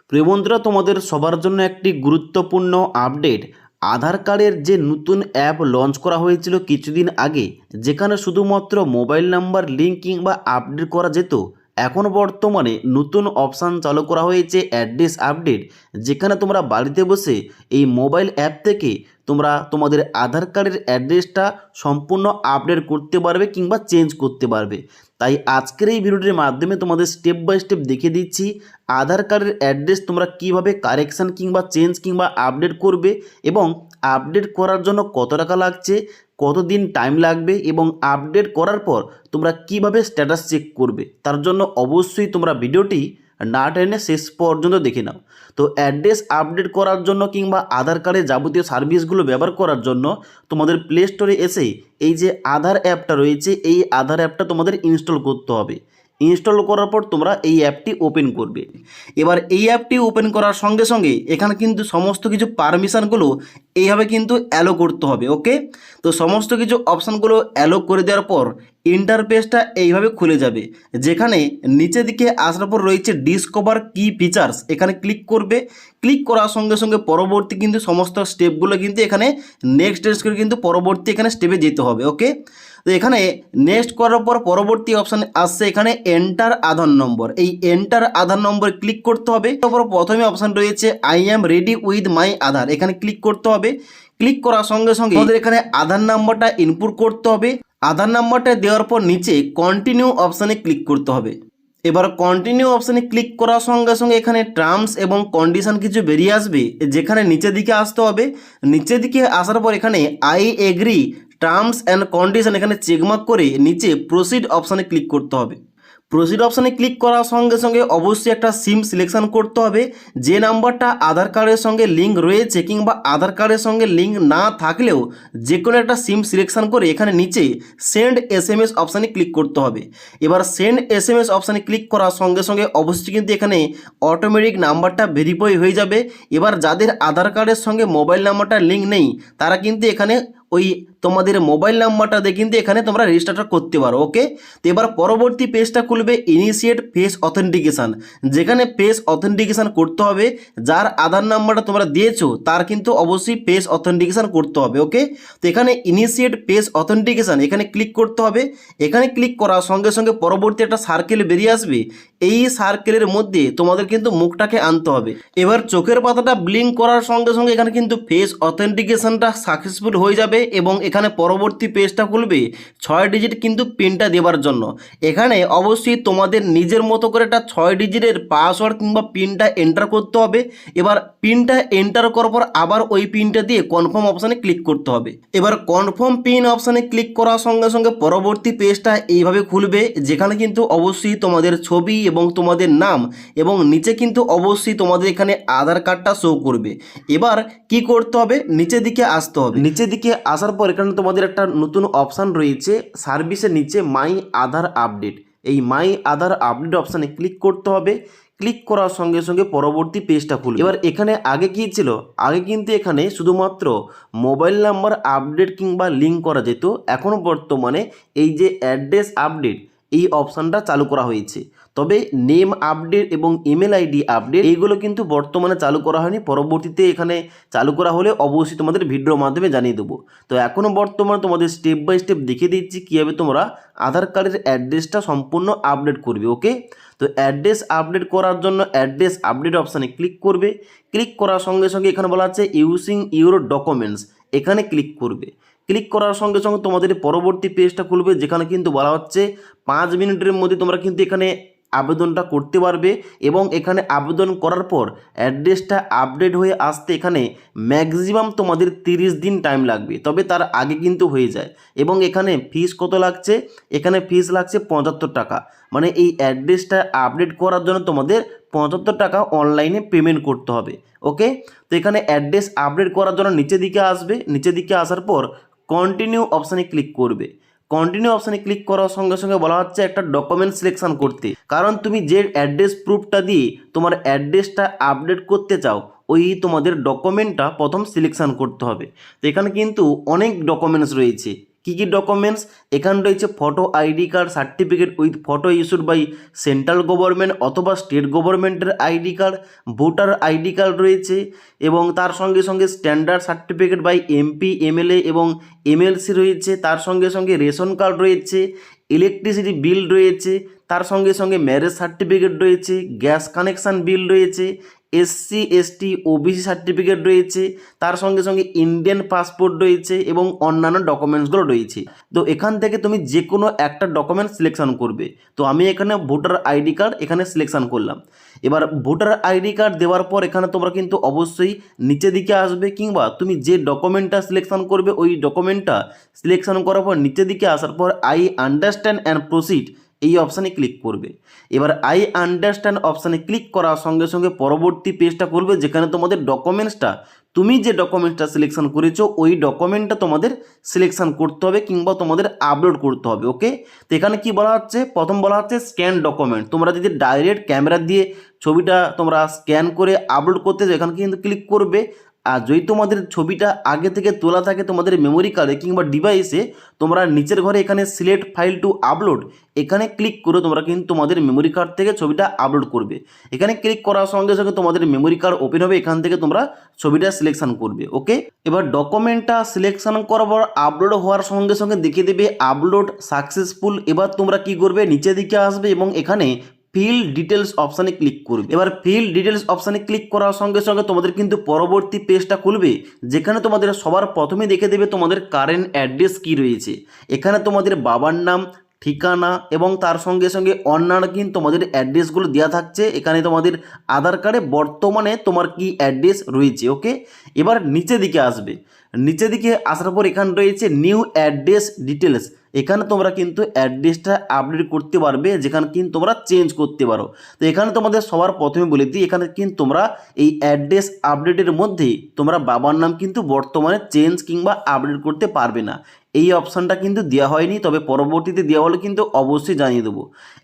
প্রিয় বন্ধুরা, তোমাদের সবার জন্য একটি গুরুত্বপূর্ণ আপডেট। আধার কার্ডের যে নতুন অ্যাপ লঞ্চ করা হয়েছিল কিছুদিন আগে, যেখানে শুধুমাত্র মোবাইল নাম্বার লিঙ্ক কিংবা আপডেট করা যেত, এখন বর্তমানে নতুন অপশান চালু করা হয়েছে অ্যাড্রেস আপডেট, যেখানে তোমরা বাড়িতে বসে এই মোবাইল অ্যাপ থেকে তোমরা তোমাদের আধার কার্ডের অ্যাড্রেসটা সম্পূর্ণ আপডেট করতে পারবে কিংবা চেঞ্জ করতে পারবে। তাই আজকের এই ভিডিওটির মাধ্যমে তোমাদের স্টেপ বাই স্টেপ দেখিয়ে দিচ্ছি আধার কার্ডের অ্যাড্রেস তোমরা কিভাবে কারেকশান কিংবা চেঞ্জ কিংবা আপডেট করবে, এবং আপডেট করার জন্য কত টাকা লাগছে, কতদিন টাইম লাগবে, এবং আপডেট করার পর তোমরা কিভাবে স্ট্যাটাস চেক করবে। তার জন্য অবশ্যই তোমরা ভিডিওটি না টেনে শেষ পর্যন্ত দেখে নাও। তো অ্যাড্রেস আপডেট করার জন্য কিংবা আধার কার্ডের যাবতীয় সার্ভিসগুলো ব্যবহার করার জন্য তোমাদের প্লে স্টোরে এসে এই যে আধার অ্যাপটা রয়েছে, এই আধার অ্যাপটা তোমাদের ইনস্টল করতে হবে। ইনস্টল করার পর তোমরা এই অ্যাপটি ওপেন করবে। এবার এই অ্যাপটি ওপেন করার সঙ্গে সঙ্গে এখানে কিন্তু সমস্ত কিছু পারমিশনগুলো এইভাবে কিন্তু অ্যালো করতে হবে। ওকে, তো সমস্ত কিছু অপশানগুলো অ্যালো করে দেওয়ার পর ইন্টারফেসটা এইভাবে খুলে যাবে, যেখানে নিচের দিকে আসার পর রয়েছে ডিসকভার কি ফিচার্স, এখানে ক্লিক করবে। ক্লিক করার সঙ্গে সঙ্গে পরবর্তী কিন্তু সমস্ত স্টেপগুলো কিন্তু এখানে নেক্সট করে কিন্তু পরবর্তী এখানে স্টেপে যেতে হবে। ওকে, তো এখানে নেক্সট করার পর পরবর্তী অপশান আসছে এখানে এন্টার আধার নম্বর। এই এন্টার আধার নম্বর ক্লিক করতে হবে। তারপর প্রথমে অপশান রয়েছে I am ready with my Aadhaar, এখানে ক্লিক করতে হবে। ক্লিক করার সঙ্গে সঙ্গে আমাদের এখানে আধার নাম্বারটা ইনপুট করতে হবে। আধার নাম্বারটা দেওয়ার পর নিচে কন্টিনিউ অপশানে ক্লিক করতে হবে। এবার কন্টিনিউ অপশানে ক্লিক করার সঙ্গে সঙ্গে এখানে টার্মস এবং কন্ডিশন কিছু বেরিয়ে আসবে, যেখানে নিচের দিকে আসতে হবে। নিচের দিকে আসার পর এখানে I agree terms and condition এখানে চেকমার্ক করে নিচে প্রসিড অপশানে ক্লিক করতে হবে। প্রসিড অপশানে ক্লিক করার সঙ্গে সঙ্গে অবশ্যই একটা সিম সিলেকশন করতে হবে। যে নাম্বারটা আধার কার্ডের সঙ্গে লিঙ্ক রয়েছে কিংবা আধার কার্ডের সঙ্গে লিঙ্ক না থাকলেও যে কোনো একটা সিম সিলেকশন করে এখানে নিচে সেন্ড SMS অপশানে ক্লিক করতে হবে। এবার সেন্ড SMS অপশানে ক্লিক করার সঙ্গে সঙ্গে অবশ্যই কিন্তু এখানে অটোমেটিক নাম্বারটা ভেরিফাই হয়ে যাবে। এবার যাদের আধার কার্ডের সঙ্গে মোবাইল নাম্বারটা লিঙ্ক নেই, তারা কিন্তু এখানে ওই তোমাদের মোবাইল নাম্বারটা দিয়ে কিন্তু এখানে তোমরা রেজিস্টারটা করতে পারো। ওকে, তো এবার পরবর্তী পেজটা খুলবে ইনিশিয়েট ফেস অথেন্টিকেশান, যেখানে ফেস অথেন্টিকেশান করতে হবে। যার আধার নাম্বারটা তোমরা দিয়েছো তার কিন্তু অবশ্যই ফেস অথেন্টিকেশান করতে হবে। ওকে, তো এখানে ইনিশিয়েট ফেস অথেন্টিকেশান এখানে ক্লিক করতে হবে। এখানে ক্লিক করার সঙ্গে সঙ্গে পরবর্তী একটা সার্কেল বেরিয়ে আসবে। এই সার্কেলের মধ্যে তোমাদের কিন্তু মুখটাকে আনতে হবে। এবার চোখের পাতাটা ব্লিঙ্ক করার সঙ্গে সঙ্গে এখানে কিন্তু ফেস অথেন্টিকেশানটা সাকসেসফুল হয়ে যাবে, এবং এখানে পরবর্তী পেজটা খুলবে 6 ডিজিট কিন্তু পিনটা দেওয়ার জন্য। এখানে অবশ্যই তোমাদের নিজের মতো করে একটা 6 ডিজিটের পাসওয়ার্ড কিংবা পিনটা এন্টার করতে হবে। এবার পিনটা এন্টার করার পর আবার ওই পিনটা দিয়ে কনফার্ম অপশানে ক্লিক করতে হবে। এবার কনফার্ম পিন অপশানে ক্লিক করার সঙ্গে সঙ্গে পরবর্তী পেজটা এইভাবে খুলবে, যেখানে কিন্তু অবশ্যই তোমাদের ছবি এবং তোমাদের নাম, এবং নিচে কিন্তু অবশ্যই তোমাদের এখানে আধার কার্ডটা শো করবে। এবার কি করতে হবে, নিচের দিকে আসতে হবে। নিচের দিকে আসার পর এখানে তোমাদের একটা নতুন অপশান রয়েছে সার্ভিসের নিচে মাই আধার আপডেট। এই মাই আধার আপডেট অপশানে ক্লিক করতে হবে। ক্লিক করার সঙ্গে সঙ্গে পরবর্তী পেজটা খুলবে। এবার এখানে আগে কি ছিল, আগে কিন্তু এখানে শুধুমাত্র মোবাইল নাম্বার আপডেট কিংবা লিঙ্ক করা যেত। এখন বর্তমানে এই যে অ্যাড্রেস আপডেট এই অপশানটা চালু করা হয়েছে। তবে নেম আপডেট এবং ইমেল আইডি আপডেট এইগুলো কিন্তু বর্তমানে চালু করা হয়নি। পরবর্তীতে এখানে চালু করা হলে অবশ্যই তোমাদের ভিডিওর মাধ্যমে জানিয়ে দেবো। তো এখনও বর্তমানে তোমাদের স্টেপ বাই স্টেপ দেখিয়ে দিচ্ছি কীভাবে তোমরা আধার কার্ডের অ্যাড্রেসটা সম্পূর্ণ আপডেট করবে। ওকে, তো অ্যাড্রেস আপডেট করার জন্য অ্যাড্রেস আপডেট অপশানে ক্লিক করবে। ক্লিক করার সঙ্গে সঙ্গে এখানে বলা আছে ইউজিং ইউর ডকুমেন্টস, এখানে ক্লিক করবে। ক্লিক করার সঙ্গে সঙ্গে তোমাদের পরবর্তী পেজটা খুলবে, যেখানে কিন্তু বলা হচ্ছে 5 মিনিটের মধ্যে তোমরা কিন্তু এখানে আবেদনটা করতে পারবে, এবং এখানে আবেদন করার পর অ্যাড্রেসটা আপডেট হয়ে আসতে এখানে ম্যাক্সিমাম তোমাদের 30 দিন টাইম লাগবে, তবে তার আগে কিন্তু হয়ে যায়। এবং এখানে ফিস কত লাগছে, এখানে ফিস লাগছে 75 টাকা। মানে এই অ্যাড্রেসটা আপডেট করার জন্য তোমাদের 75 টাকা অনলাইনে পেমেন্ট করতে হবে। ওকে, তো এখানে অ্যাড্রেস আপডেট করার জন্য নিচের দিকে আসবে। নিচের দিকে আসার পর কন্টিনিউ অপশানে ক্লিক করবে। কন্টিনিউ অপশানে ক্লিক করার সঙ্গে সঙ্গে বলা হচ্ছে একটা ডকুমেন্ট সিলেকশন করতে, কারণ তুমি যে অ্যাড্রেস প্রুফটা দিয়ে তোমার অ্যাড্রেসটা আপডেট করতে চাও ওই তোমাদের ডকুমেন্টটা প্রথম সিলেকশন করতে হবে। তো এখানে কিন্তু অনেক ডকুমেন্টস রয়েছে, কী কী ডকুমেন্টস, এখানে রয়েছে photo ID card certificate with photo issued by central government অথবা স্টেট গভর্নমেন্টের ID card, voter ID card রয়েছে এবং তার সঙ্গে সঙ্গে standard certificate by MP MLA এবং এমএলসি রয়েছে, তার সঙ্গে সঙ্গে রেশন কার্ড রয়েছে, ইলেকট্রিসিটি বিল রয়েছে, তার সঙ্গে সঙ্গে ম্যারেজ সার্টিফিকেট রয়েছে, গ্যাস কানেকশান বিল রয়েছে, এসসি এসটি ওবিসি সার্টিফিকেট রয়েছে, তার সঙ্গে সঙ্গে ইন্ডিয়ান পাসপোর্ট রয়েছে এবং অন্যান্য ডকুমেন্টসগুলো রয়েছে। তো এখান থেকে তুমি যে কোনো একটা ডকুমেন্ট সিলেকশন করবে। তো আমি এখানে ভোটার আইডি কার্ড এখানে সিলেকশন করলাম। এবার ভোটার আইডি কার্ড দেওয়ার পর এখানে তোমরা কিন্তু অবশ্যই নিচে দিকে আসবে, কিংবা তুমি যে ডকুমেন্টটা সিলেকশন করবে ওই ডকুমেন্টটা সিলেকশন করার পর নিচে দিকে আসার পর আই আন্ডারস্ট্যান্ড অ্যান্ড প্রসিড এই অপশানে ক্লিক করবে। এবার আই আন্ডারস্ট্যান্ড অপশানে ক্লিক করার সঙ্গে সঙ্গে পরবর্তী পেজটা করবে, যেখানে তোমাদের ডকুমেন্টসটা তুমি যে ডকুমেন্টসটা সিলেকশন করেছো ওই ডকুমেন্টটা তোমাদের সিলেকশন করতে হবে কিংবা তোমাদের আপলোড করতে হবে। ওকে, তো এখানে কি বলা হচ্ছে, প্রথম বলা হচ্ছে স্ক্যান ডকুমেন্ট। তোমরা যদি ডাইরেক্ট ক্যামেরা দিয়ে ছবিটা তোমরা স্ক্যান করে আপলোড করতে চাও এখানে কিন্তু ক্লিক করবে। আর যদি তোমাদের ছবিটা আগে থেকে তোলা থাকে তোমাদের মেমোরি কার্ডে কিংবা ডিভাইসে, তোমরা নিচের ঘরে এখানে সিলেক্ট ফাইল টু আপলোড এখানে ক্লিক করে তোমরা কিন্তু তোমাদের মেমোরি কার্ড থেকে ছবিটা আপলোড করবে। এখানে ক্লিক করার সঙ্গে সঙ্গে তোমাদের মেমোরি কার্ড ওপেন হবে, এখান থেকে তোমরা ছবিটা সিলেকশন করবে। ওকে, এবার ডকুমেন্টটা সিলেকশন করার পর আপলোড হওয়ার সঙ্গে সঙ্গে দেখিয়ে দেবে আপলোড সাকসেসফুল। এবার তোমরা কি করবে, নিচের দিকে আসবে এবং এখানে ফিল ডিটেলস অপশানে ক্লিক করবে। এবার ফিল ডিটেলস অপশানে ক্লিক করার সঙ্গে সঙ্গে তোমাদের কিন্তু পরবর্তী পেজটা খুলবে, যেখানে তোমাদের সবার প্রথমে দেখে দেবে তোমাদের কারেন্ট অ্যাড্রেস কি রয়েছে। এখানে তোমাদের বাবার নাম, ঠিকানা এবং তার সঙ্গে সঙ্গে অন্যান্য কিন্তু তোমাদের অ্যাড্রেসগুলো দেওয়া থাকছে। এখানে তোমাদের আধার কার্ডে বর্তমানে তোমার কি অ্যাড্রেস রয়েছে। ওকে, এবার নিচে দিকে আসবে। নিচে দিকে আসার পর এখানে রয়েছে নিউ অ্যাড্রেস ডিটেলস। এখানে তোমরা কিন্তু অ্যাড্রেসটা আপডেট করতে পারবে, যেখানে কিন্তু তোমরা চেঞ্জ করতে পারো। তো এখানে তোমাদের সবার প্রথমে বলে দিই, এখানে কিন্তু তোমরা এই অ্যাড্রেস আপডেটের মধ্যে তোমরা বাবার নাম কিন্তু বর্তমানে চেঞ্জ কিংবা আপডেট করতে পারবে না। এই অপশানটা কিন্তু দেওয়া হয়নি, তবে পরবর্তীতে দেওয়া হলে কিন্তু অবশ্যই জানিয়ে দেবো।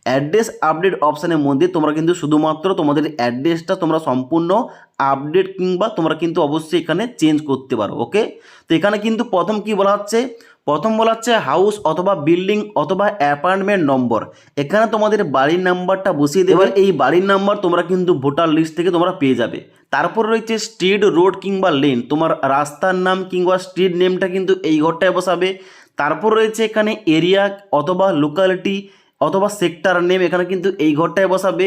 অ্যাড্রেস আপডেট অপশানের মধ্যে তোমরা কিন্তু শুধুমাত্র তোমাদের অ্যাড্রেসটা তোমরা সম্পূর্ণ আপডেট কিংবা তোমরা কিন্তু অবশ্যই এখানে চেঞ্জ করতে পারো। ওকে, তো এখানে কিন্তু প্রথম কি বলা হচ্ছে, প্রথম বলা হচ্ছে হাউস অথবা বিল্ডিং অথবা অ্যাপার্টমেন্ট নম্বর। এখানে তোমাদের বাড়ির নাম্বারটা বসিয়ে দেবে। এই বাড়ির নাম্বার তোমরা কিন্তু ভোটার লিস্ট থেকে তোমরা পেয়ে যাবে। তারপর রয়েছে স্ট্রিট, রোড কিংবা লেন, তোমার রাস্তার নাম কিংবা স্ট্রিট নেমটা কিন্তু এই ঘরটায় বসাবে। তারপর রয়েছে এখানে এরিয়া অথবা লোকালিটি অথবা সেক্টর নেম, এখানে কিন্তু এই ঘরটায় বসাবে।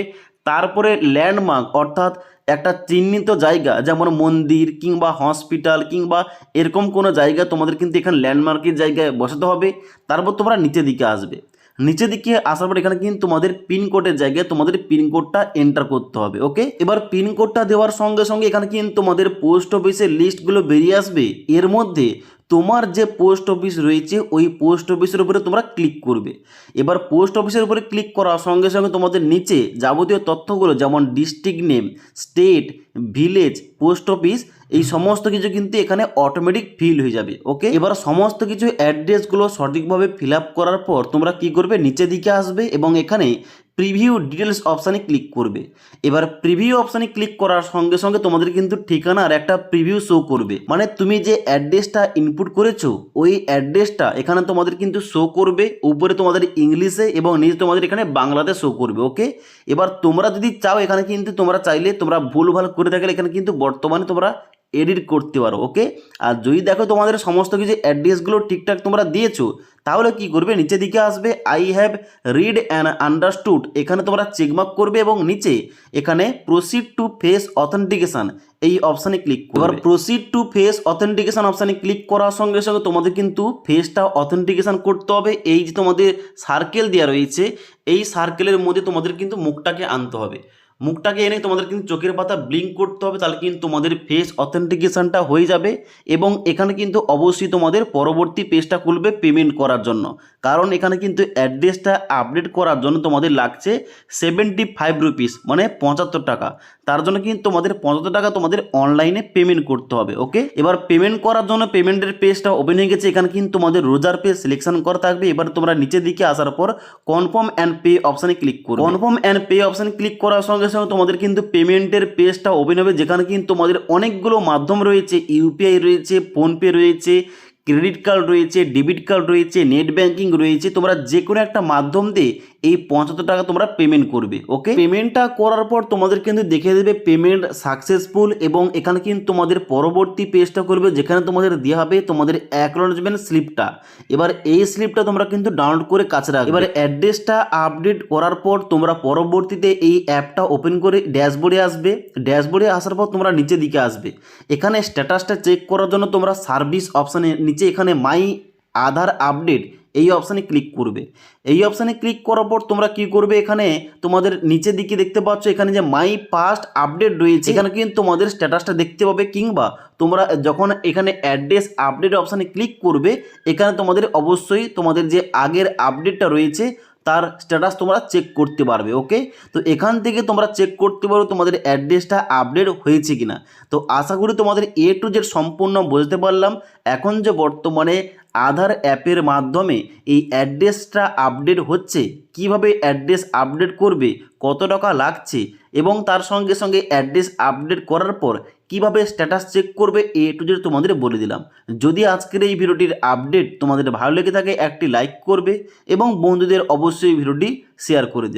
তারপরে ল্যান্ডমার্ক অর্থাৎ একটা চিহ্নিত জায়গা, যেমন মন্দির কিংবা হসপিটাল কিংবা এরকম কোনো জায়গা তোমাদের কিন্তু এখানে ল্যান্ডমার্কের জায়গায় বসাতে হবে। তারপর তোমরা নিচের দিকে আসবে। নিচের দিকে আসার পর এখানে কিন্তু তোমাদের পিনকোডের জায়গায় তোমাদের পিনকোডটা এন্টার করতে হবে। ওকে, এবার পিনকোডটা দেওয়ার সঙ্গে সঙ্গে এখানে কিন্তু তোমাদের পোস্ট অফিসের লিস্টগুলো বেরিয়ে আসবে। এর মধ্যে তোমার যে পোস্ট অফিস রয়েছে ওই পোস্ট অফিসের উপরে তোমরা ক্লিক করবে। এবার পোস্ট অফিসের উপরে ক্লিক করার সঙ্গে সঙ্গে তোমাদের নিচে যাবতীয় তথ্যগুলো যেমন district name, state, village, post office এই সমস্ত কিছু কিন্তু এখানে অটোমেটিক ফিল হয়ে যাবে। ওকে, এবার সমস্ত কিছু অ্যাড্রেসগুলো সঠিকভাবে ফিল আপ করার পর তোমরা কি করবে, নিচের দিকে আসবে এবং এখানে প্রিভিউ ডিটেলস অপশানে ক্লিক করবে। এবার প্রিভিউ অপশানে ক্লিক করার সঙ্গে সঙ্গে তোমাদের কিন্তু ঠিকানার একটা প্রিভিউ শো করবে, মানে তুমি যে অ্যাড্রেসটা ইনপুট করেছো ওই অ্যাড্রেসটা এখানে তোমাদের কিন্তু শো করবে। উপরে তোমাদের ইংলিশে এবং নিচে তোমাদের এখানে বাংলাতে শো করবে। ওকে, এবার তোমরা যদি চাও এখানে কিন্তু তোমরা চাইলে তোমরা ভুলভাল করে থাকলে এখানে কিন্তু বর্তমানে তোমরা এডিট করতে পারো। ওকে, আর যদি দেখো তোমাদের সমস্ত কিছু অ্যাড্রেসগুলো ঠিকঠাক তোমরা দিয়েছো তাহলে কি করবে, নিচের দিকে আসবে I have read and understood, এখানে তোমরা চেকমার্ক করবে এবং নিচে এখানে প্রসিড টু ফেস অথেন্টিকেশন এই অপশানে ক্লিক করবে। এবার প্রসিড টু ফেস অথেন্টিকেশন অপশানে ক্লিক করার সঙ্গে সঙ্গে তোমাদের কিন্তু ফেসটা অথেন্টিকেশন করতে হবে। এই যে তোমাদের সার্কেল দেওয়া রয়েছে এই সার্কেলের মধ্যে তোমাদের কিন্তু মুখটাকে আনতে হবে। মুখটাকে এনে তোমাদের কিন্তু চোখের পাতা ব্লিঙ্ক করতে হবে, তাহলে কিন্তু তোমাদের ফেস অথেন্টিকেশনটা হয়ে যাবে। এবং এখানে কিন্তু অবশ্যই তোমাদের পরবর্তী পেজটা খুলবে পেমেন্ট করার জন্য, কারণ এখানে কিন্তু অ্যাড্রেসটা আপডেট করার জন্য তোমাদের লাগছে 75 রুপিস, মানে 75 টাকা। তার জন্য কিন্তু তোমাদের 75 টাকা তোমাদের অনলাইনে পেমেন্ট করতে হবে। ওকে, এবার পেমেন্ট করার জন্য পেমেন্টের পেজটা ওপেন হয়ে গেছে। এখানে কিন্তু তোমাদের রোজার পে সিলেকশন করা থাকবে। এবার তোমরা নিচের দিকে আসার পর কনফার্ম অ্যান্ড পে অপশানে ক্লিক করো। কনফার্ম অ্যান্ড পে অপশানে ক্লিক করার সঙ্গে সঙ্গে তোমাদের কিন্তু পেমেন্টের পেজটা ওপেন হবে, যেখানে কিন্তু তোমাদের অনেকগুলো মাধ্যম রয়েছে, ইউপিআই রয়েছে, ফোনপে রয়েছে, ক্রেডিট কার্ড রয়েছে, ডেবিট কার্ড রয়েছে, নেট ব্যাঙ্কিং রয়েছে, তোমরা যে কোনো একটা মাধ্যম দিয়ে এই 75 টাকা তোমরা পেমেন্ট করবে। ওকে, পেমেন্টটা করার পর তোমাদের কিন্তু দেখে দেবে পেমেন্ট সাকসেসফুল, এবং এখানে কিন্তু তোমাদের পরবর্তী পেজটা করবে যেখানে তোমাদের দেওয়া হবে তোমাদের অ্যাকনলেজমেন্ট স্লিপটা। এবার এই স্লিপটা তোমরা কিন্তু ডাউনলোড করে কাছে রাখবে। এবার অ্যাড্রেসটা আপডেট করার পর তোমরা পরবর্তীতে এই অ্যাপটা ওপেন করে ড্যাশবোর্ডে আসবে। ড্যাশবোর্ডে আসার পর তোমরা নিচের দিকে আসবে। এখানে স্ট্যাটাসটা চেক করার জন্য তোমরা সার্ভিস অপশানে নিচে এখানে মাই আধার আপডেট এই অপশানে ক্লিক করবে। এই অপশানে ক্লিক করার পর তোমরা কি করবে, এখানে তোমাদের নিচের দিকে দেখতে পাচ্ছ এখানে যে মাই পাস্ট আপডেট রয়েছে, এখানে কিন্তু তোমাদের স্ট্যাটাসটা দেখতে পাবে। কিংবা তোমরা যখন এখানে অ্যাড্রেস আপডেট অপশানে ক্লিক করবে, এখানে তোমাদের অবশ্যই তোমাদের যে আগের আপডেটটা রয়েছে তার স্ট্যাটাস তোমরা চেক করতে পারবে। ওকে, তো এখান থেকে তোমরা চেক করতে পারো তোমাদের অ্যাড্রেসটা আপডেট হয়েছে কিনা। তো আশা করি তোমাদের A to Z সম্পূর্ণ বুঝতে পারলাম। এখন যে বর্তমানে আধার অ্যাপের মাধ্যমে এই অ্যাড্রেসটা আপডেট হচ্ছে, কিভাবে অ্যাড্রেস আপডেট করবে, কত টাকা লাগছে, এবং তার সঙ্গে সঙ্গে অ্যাড্রেস আপডেট করার পর কিভাবে স্ট্যাটাস চেক করবে, A to Z তোমাদের বলে দিলাম। যদি আজকের এই ভিডিওটির আপডেট তোমাদের ভালো লেগে থাকে একটি লাইক করবে এবং বন্ধুদের অবশ্যই ভিডিওটি শেয়ার করে দেবে।